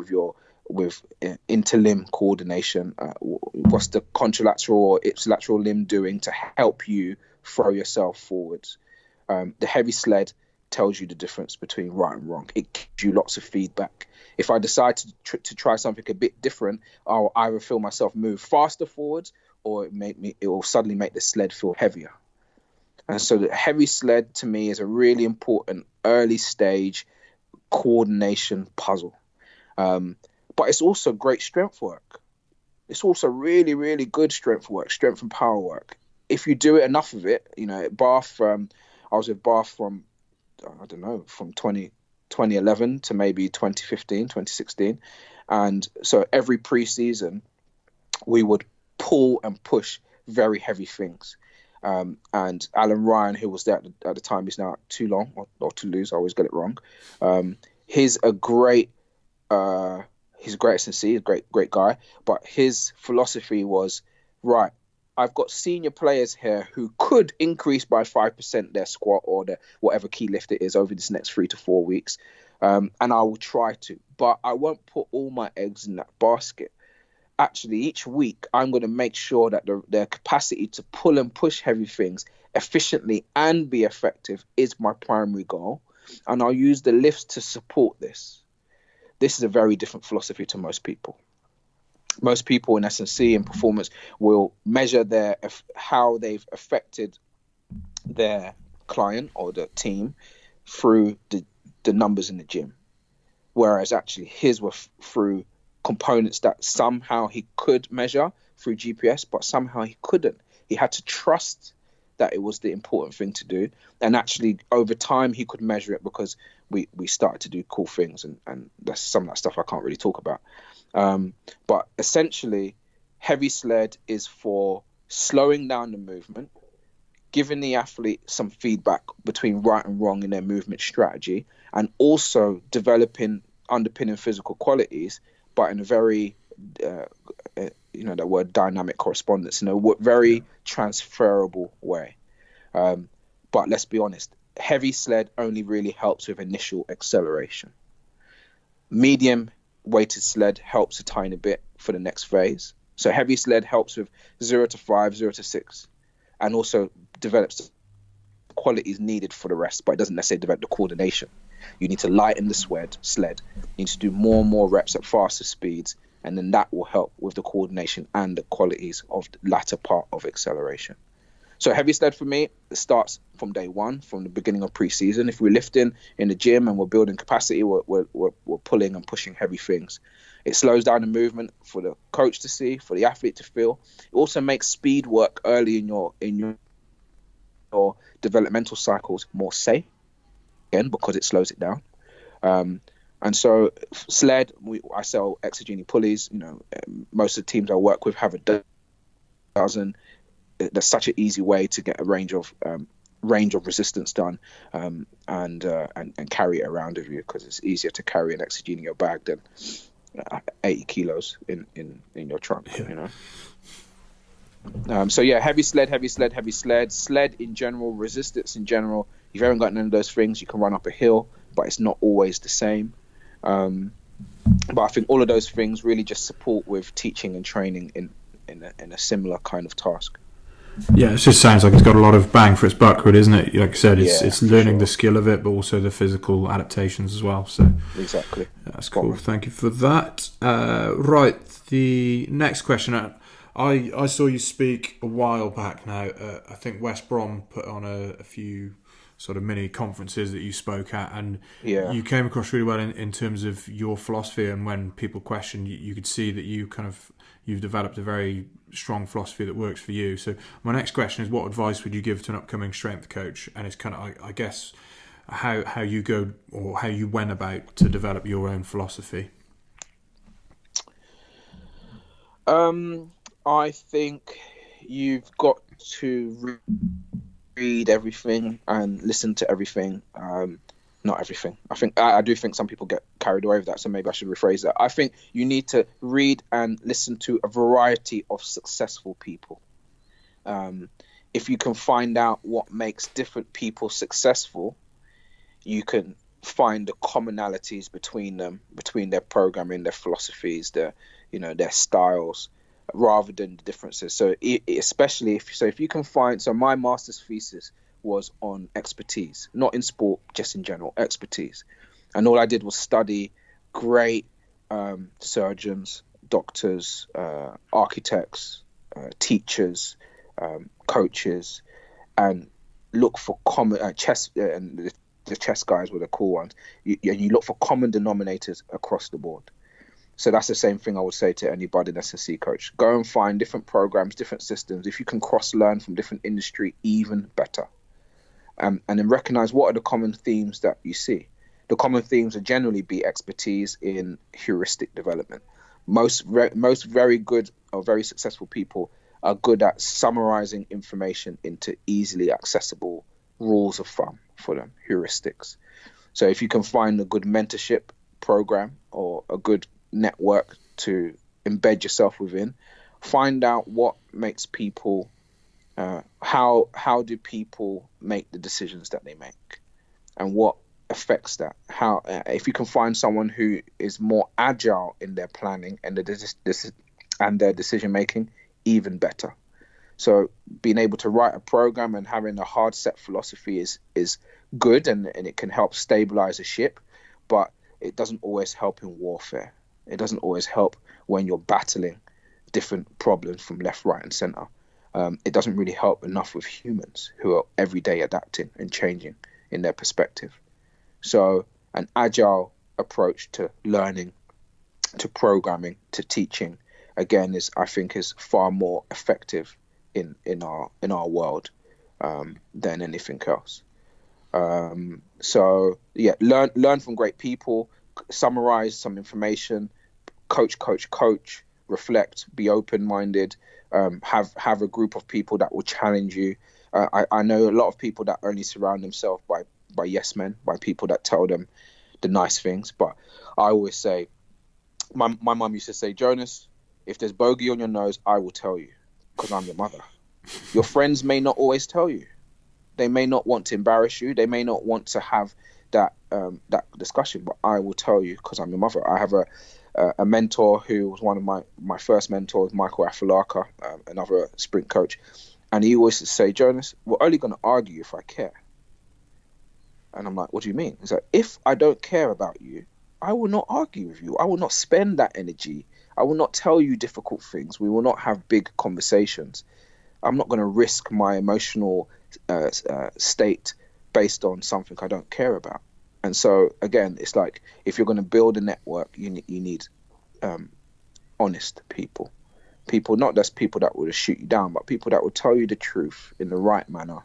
with interlimb coordination, what's the contralateral or ipsilateral limb doing to help you throw yourself forwards. The heavy sled tells you the difference between right and wrong. It gives you lots of feedback. If I decide to try something a bit different, I'll either feel myself move faster forwards, or it will suddenly make the sled feel heavier. And so the heavy sled to me is a really important early stage coordination puzzle. But it's also great strength work. It's also really, really good strength work, strength and power work. If you do it enough of it, at Bath, I was with Bath from 2011 to maybe 2015, 2016. And so every pre-season, we would pull and push very heavy things. And Alan Ryan, who was there at the time, is now at Toulon or Toulouse. I always get it wrong. He's a great SNC, a great guy. But his philosophy was, right, I've got senior players here who could increase by 5% their squat or their whatever key lift it is over this next 3 to 4 weeks. And I will try to, but I won't put all my eggs in that basket. Actually, each week, I'm going to make sure that their capacity to pull and push heavy things efficiently and be effective is my primary goal. And I'll use the lifts to support this. This is a very different philosophy to most people. Most people in S&C and performance will measure how they've affected their client or the team through the numbers in the gym. Whereas actually his were through components that somehow he could measure through GPS, but somehow he couldn't. He had to trust that it was the important thing to do. And actually over time he could measure it because we started to do cool things, and that's some of that stuff I can't really talk about. But essentially, heavy sled is for slowing down the movement, giving the athlete some feedback between right and wrong in their movement strategy, and also developing underpinning physical qualities, but in a very, that word dynamic correspondence, in a very transferable way. But let's be honest, heavy sled only really helps with initial acceleration. Medium weighted sled helps a tiny bit for the next phase. So heavy sled helps with 0 to 5, 0 to 6, and also develops the qualities needed for the rest, but it doesn't necessarily develop the coordination. You need to lighten the sled. You need to do more and more reps at faster speeds, and then that will help with the coordination and the qualities of the latter part of acceleration. So heavy sled for me, it starts from day one, from the beginning of pre-season. If we're lifting in the gym and we're building capacity, we're pulling and pushing heavy things. It slows down the movement for the coach to see, for the athlete to feel. It also makes speed work early in your developmental cycles more safe, again, because it slows it down. And so sled, I sell exogeny pulleys. Most of the teams I work with have a dozen. There's such an easy way to get a range of resistance done, and carry it around with you, because it's easier to carry an exogene in your bag than 80 kilos in your trunk. Yeah. So yeah, heavy sled in general, resistance in general. If you haven't got none of those things, you can run up a hill, but it's not always the same. But I think all of those things really just support with teaching and training in a similar kind of task. Yeah, it just sounds like it's got a lot of bang for its buck, really, isn't it? Like I said, it's learning the skill of it, but also the physical adaptations as well. So exactly, that's cool. Thank you for that. Right, the next question. I saw you speak a while back now. I think West Brom put on a few sort of mini conferences that you spoke at, and you came across really well in terms of your philosophy. And when people questioned, you could see that you've developed a very strong philosophy that works for you. So my next question is, what advice would you give to an upcoming strength coach? And it's kind of, I guess, how you go or how you went about to develop your own philosophy. I think you've got to read everything and listen to everything. Not everything. I do think some people get carried away with that, so maybe I should rephrase that. I think you need to read and listen to a variety of successful people. If you can find out what makes different people successful, you can find the commonalities between them, between their programming, their philosophies, their styles, rather than the differences. So especially if you can find, so my master's thesis was on expertise, not in sport, just in general, expertise. And all I did was study great surgeons, doctors, architects, teachers, coaches, and look for common chess, and the chess guys were the cool ones. You look for common denominators across the board. So that's the same thing I would say to anybody that's a C coach. Go and find different programs, different systems. If you can cross-learn from different industry, even better. And then recognize what are the common themes that you see. The common themes will generally be expertise in heuristic development. Most very good or very successful people are good at summarizing information into easily accessible rules of thumb for them, heuristics. So if you can find a good mentorship program or a good network to embed yourself within, find out what makes people, how do people make the decisions that they make, and what affects that. How if you can find someone who is more agile in their planning and their decision making, even better. So being able to write a program and having a hard set philosophy is good, and it can help stabilize a ship, but it doesn't always help in warfare. It doesn't always help when you're battling different problems from left, right, and center. It doesn't really help enough with humans who are every day adapting and changing in their perspective. So an agile approach to learning, to programming, to teaching, again, I think is far more effective in our world than anything else. So yeah, learn from great people, summarize some information, coach, reflect, be open-minded, have a group of people that will challenge you. I know a lot of people that only surround themselves by yes men, by people that tell them the nice things. But I always say, my mum used to say, Jonas, if there's bogey on your nose, I will tell you, because I'm your mother. Your friends may not always tell you. They may not want to embarrass you. They may not want to have that discussion, but I will tell you because I'm your mother. I have a mentor who was one of my first mentors, Michael Afalaka, another sprint coach. And he always say, Jonas, we're only going to argue if I care. And I'm like, what do you mean? He's like, if I don't care about you, I will not argue with you. I will not spend that energy. I will not tell you difficult things. We will not have big conversations. I'm not going to risk my emotional state based on something I don't care about. And so, again, it's like, if you're going to build a network, you need honest people. People, not just people that will shoot you down, but people that will tell you the truth in the right manner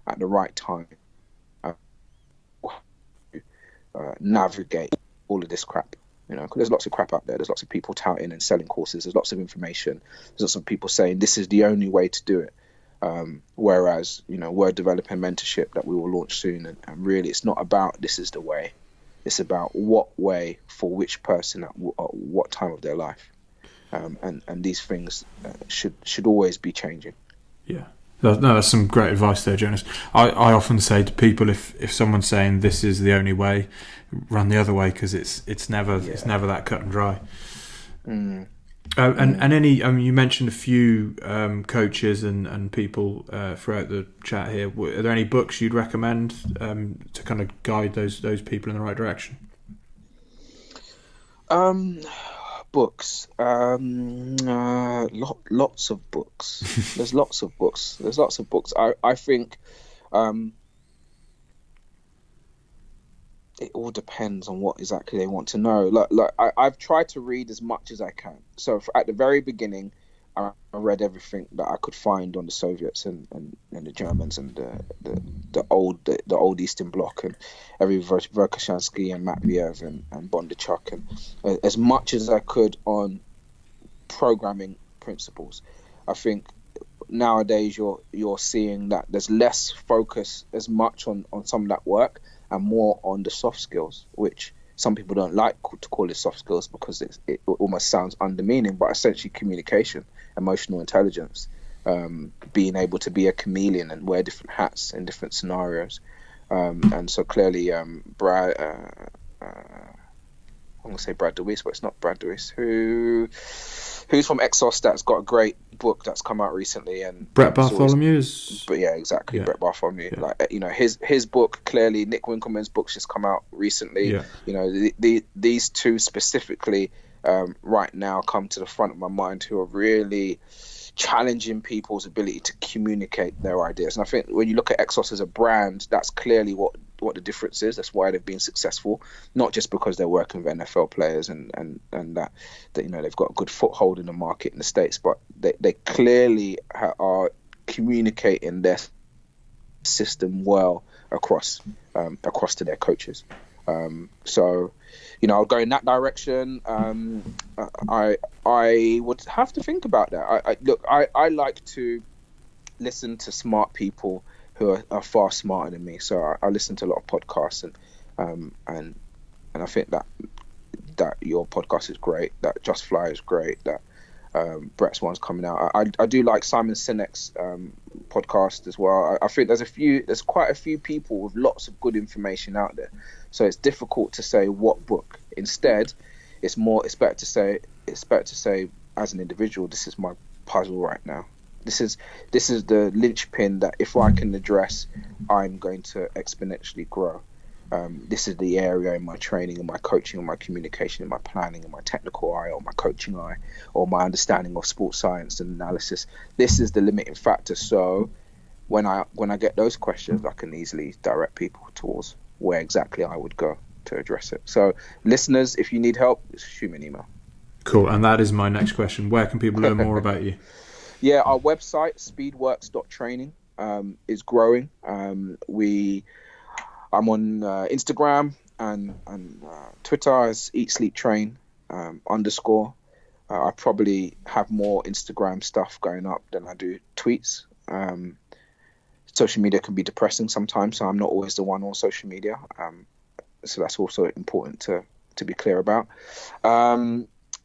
at the right time. Navigate all of this crap, because there's lots of crap out there. There's lots of people touting and selling courses. There's lots of information. There's lots of people saying this is the only way to do it. Whereas, we're developing mentorship that we will launch soon. And really, it's not about this is the way. It's about what way for which person at what time of their life. And these things should always be changing. Yeah. No, that's some great advice there, Jonas. I often say to people, if someone's saying this is the only way, run the other way, because it's never that cut and dry. And any you mentioned a few coaches and people throughout the chat here. Are there any books you'd recommend to kind of guide those people in the right direction? Books, lots of books. There's lots of books. I think it all depends on what exactly they want to know. Like I've tried to read as much as I can. So at the very beginning, I read everything that I could find on the Soviets and the Germans and the old Eastern Bloc, and every Verkhoshansky and Matveyev and Bondarchuk, and as much as I could on programming principles. I think nowadays you're seeing that there's less focus as much on some of that work and more on the soft skills, which some people don't like to call it soft skills because it almost sounds undemeaning, but essentially communication, emotional intelligence, being able to be a chameleon and wear different hats in different scenarios. And so clearly Brad, I'm going to say Brad DeWeese, but it's not Brad DeWeese, who's from Exos, that's got a great book that's come out recently. And Brett Bartholomew But yeah, exactly, yeah. Brett Bartholomew. Yeah. Like, his book, clearly, Nick Winkelman's book's just come out recently. Yeah. These two specifically right now come to the front of my mind, who are really challenging people's ability to communicate their ideas. And I think when you look at Exos as a brand, that's clearly what the difference is. That's why they've been successful, not just because they're working with NFL players and that they've got a good foothold in the market in the States, but they clearly are communicating their system well across to their coaches. So I'll go in that direction. I would have to think about that. I like to listen to smart people who are far smarter than me. So I listen to a lot of podcasts, and I think that your podcast is great. That Just Fly is great. That Brett's one's coming out. I do like Simon Sinek's podcast as well. I think there's quite a few people with lots of good information out there, so it's difficult to say what book. Instead, it's better to say as an individual, this is my puzzle right now. This is the linchpin that if I can address, I'm going to exponentially grow. This is the area in my training, in my coaching, in my communication, in my planning, in my technical eye, or my coaching eye, or my understanding of sports science and analysis. This is the limiting factor. So when I get those questions, I can easily direct people towards where exactly I would go to address it. So listeners, if you need help, just shoot me an email. Cool. And that is my next question. Where can people learn more about you? Yeah, our website, speedworks.training, is growing. I'm on Instagram and Twitter as Eat Sleep Train _ I probably have more Instagram stuff going up than I do tweets. Social media can be depressing sometimes, so I'm not always the one on social media. So that's also important to be clear about.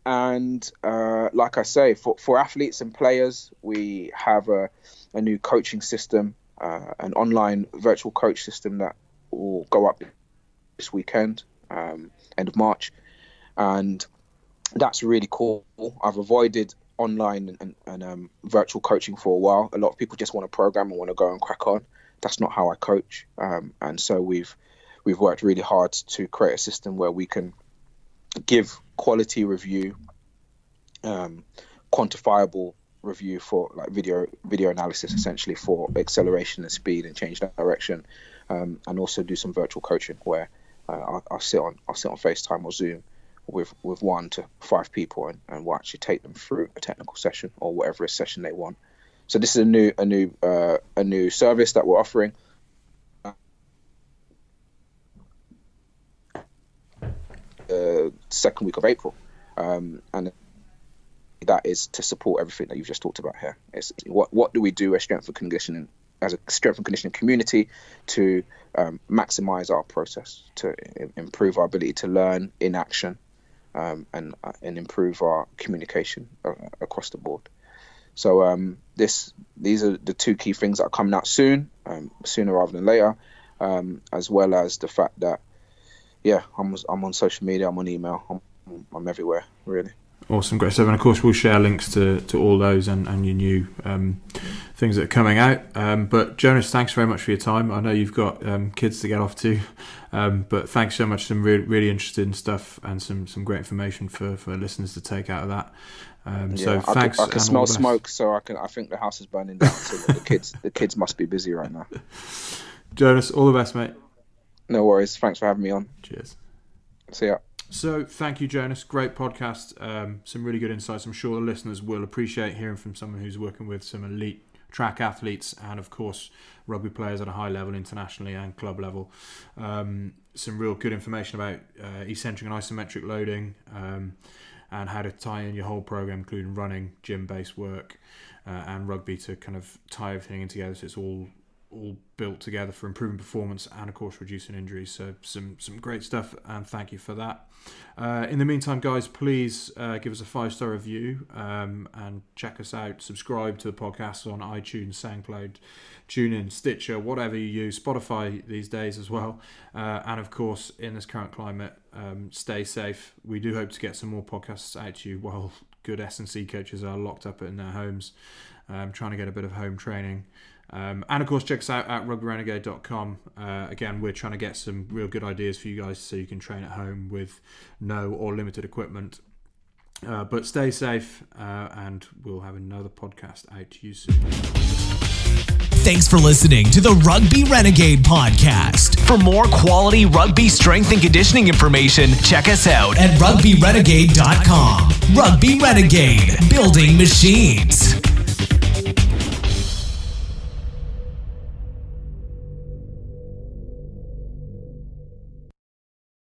And like I say, for athletes and players, we have a new coaching system, an online virtual coach system that will go up this weekend, end of March, and that's really cool. I've avoided online and virtual coaching for a while. A lot of people just want to program and want to go and crack on. That's not how I coach, and so we've worked really hard to create a system where we can give quality review, quantifiable review for like video analysis, essentially for acceleration and speed and change direction, and also do some virtual coaching where I'll sit on FaceTime or Zoom with 1 to 5 people and we'll actually take them through a technical session or whatever session they want. So this is a new service that we're offering. Second week of April, and that is to support everything that you've just talked about here. It's what do we do as strength and conditioning community to maximize our process, to improve our ability to learn in action, and improve our communication across the board. So these are the 2 key things that are coming out soon, sooner rather than later, as well as the fact that I'm on social media, I'm on email, I'm everywhere, really. Awesome, great stuff. And of course, we'll share links to all those and your new things that are coming out. But Jonas, thanks very much for your time. I know you've got kids to get off to, but thanks so much. Some really interesting stuff and some great information for listeners to take out of that. So thanks. I can smell smoke, so I think the house is burning down. So the kids must be busy right now. Jonas, all the best, mate. No worries. Thanks for having me on. Cheers. See ya. So thank you, Jonas. Great podcast. Some really good insights. I'm sure the listeners will appreciate hearing from someone who's working with some elite track athletes and, of course, rugby players at a high level internationally and club level. Some real good information about eccentric and isometric loading, and how to tie in your whole program, including running, gym-based work, and rugby, to kind of tie everything in together so it's all built together for improving performance and, of course, reducing injuries. So some great stuff, and thank you for that. In the meantime, guys, please give us a 5-star review, and check us out. Subscribe to the podcast on iTunes, SoundCloud, TuneIn, Stitcher, whatever you use, Spotify these days as well. And of course, in this current climate, stay safe. We do hope to get some more podcasts out to you while good S&C coaches are locked up in their homes, trying to get a bit of home training. And of course, check us out at rugbyrenegade.com. Again, we're trying to get some real good ideas for you guys so you can train at home with no or limited equipment. But stay safe, and we'll have another podcast out to you soon. Thanks for listening to the Rugby Renegade Podcast. For more quality rugby strength and conditioning information, check us out at rugbyrenegade.com. Rugby Renegade, building machines.